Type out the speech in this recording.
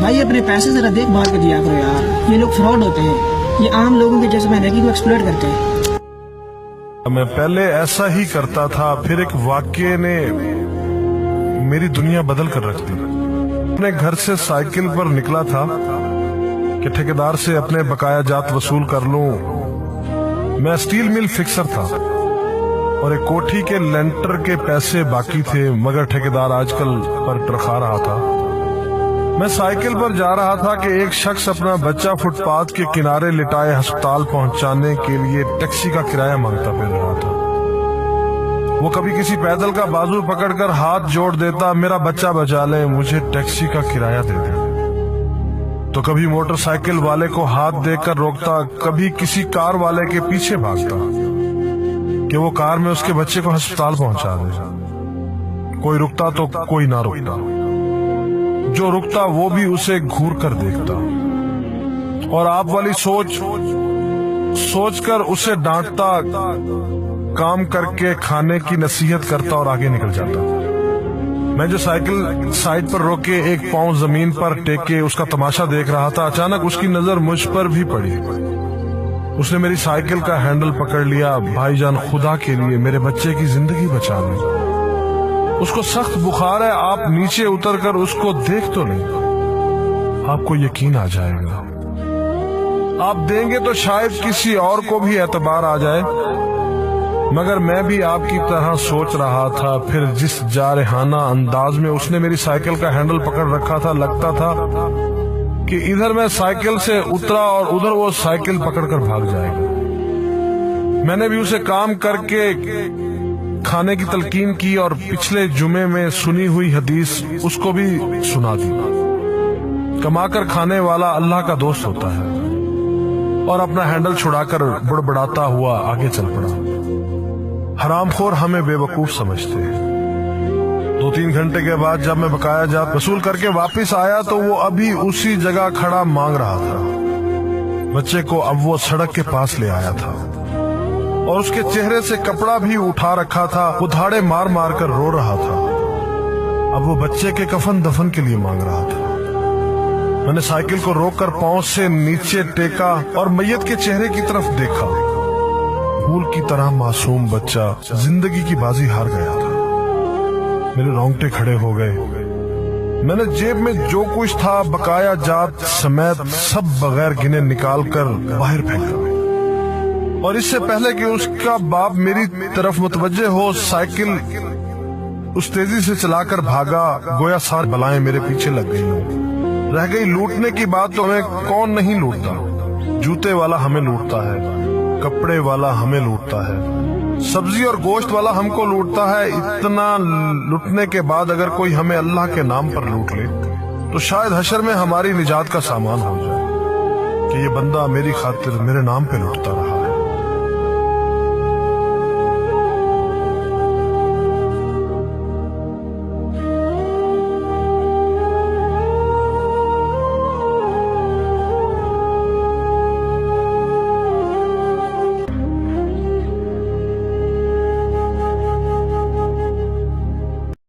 भाई अपने पैसे जरा देख भाल के दिया करो यार, ये लोग फ्रॉड होते हैं, ये आम लोगों के जैसे महंगी को एक्सप्लॉइट करते हैं। मैं पहले ऐसा ही करता था, फिर एक वाक्ये ने मेरी दुनिया बदल कर रख दी। अपने घर से साइकिल पर निकला था कि ठेकेदार से अपने बकाया जात वसूल कर लूं। मैं स्टील मिल फिक्सर था और एक कोठी के लेंटर के पैसे बाकी थे, मगर ठेकेदार आजकल पर टरखा रहा था। मैं साइकिल पर जा रहा था कि एक शख्स अपना बच्चा फुटपाथ के किनारे लिटाए अस्पताल पहुंचाने के लिए टैक्सी का किराया मांगता फिर रहा था। वो कभी किसी पैदल का बाजू पकड़कर हाथ जोड़ देता, मेरा बच्चा बचा ले, मुझे टैक्सी का किराया दे दे। तो कभी मोटरसाइकिल वाले को हाथ देकर रोकता, कभी किसी कार वाले के पीछे भागता कि वो कार में उसके बच्चे को अस्पताल पहुंचा दे। कोई रुकता तो कोई ना रुकता, जो रुकता वो भी उसे घूर कर देखता और आप वाली सोच कर उसे डांटता, काम करके खाने की नसीहत करता और आगे निकल जाता। मैं जो साइकिल साइड पर रोके एक पांव जमीन पर टेके उसका तमाशा देख रहा था, अचानक उसकी नजर मुझ पर भी पड़ी। उसने मेरी साइकिल का हैंडल पकड़ लिया। भाईजान, खुदा के लिए मेरे बच्चे की जिंदगी बचा लें, उसको सख्त बुखार है, आप नीचे उतरकर उसको देख तो लें, आपको यकीन आ जाएगा। आप देंगे तो शायद किसी और को भी एतबार आ जाए, मगर मैं भी आपकी तरह सोच रहा था। फिर जिस जारहाना अंदाज में उसने मेरी साइकिल का हैंडल पकड़ रखा था, लगता था कि इधर मैं साइकिल से उतरा और उधर वो साइकिल पकड़कर भाग जाएगा। मैंने भी उसे काम करके खाने की तलकीन की और पिछले जुमे में सुनी हुई हदीस उसको भी सुना दी। कमाकर खाने वाला अल्लाह का दोस्त होता है, और अपना हैंडल छुड़ाकर बड़बड़ाता हुआ आगे चल पड़ा। हरामखोर हमें बेवकूफ समझते हैं। 2-3 घंटे के बाद जब मैं बकाया जात वसूल करके वापस आया तो वो अभी उसी जगह खड़ा मांग रहा था। बच्चे को अब वो सड़क के पास ले आया था और उसके चेहरे से कपड़ा भी उठा रखा था। वो धाड़े मार मार कर रो रहा था। अब वो बच्चे के कफन दफन के लिए मांग रहा था। मैंने साइकिल को रोककर पांव से नीचे टेका और मैयत के चेहरे की तरफ देखा। फूल की तरह मासूम बच्चा जिंदगी की बाजी हार गया था। मेरे रोंगटे खड़े हो गए। मैंने जेब में जो कुछ था बकाया जात समेत सब बगैर गिने निकाल कर बाहर फेंका, और इससे पहले कि उसका बाप मेरी तरफ मुतवज्जे हो, साइकिल उस तेजी से चलाकर भागा गोया सारी बलाएं मेरे पीछे लग गई हों। रह गई लूटने की बात तो हमें कौन नहीं लूटता। जूते वाला हमें लूटता है, कपड़े वाला हमें लूटता है, सब्जी और गोश्त वाला हमको लूटता है। इतना लूटने के बाद अगर कोई हमें अल्लाह के नाम पर लूट ले तो शायद हशर में हमारी निजात का सामान हो जाए कि ये बंदा मेरी खातिर मेरे नाम पे लूटता रहा।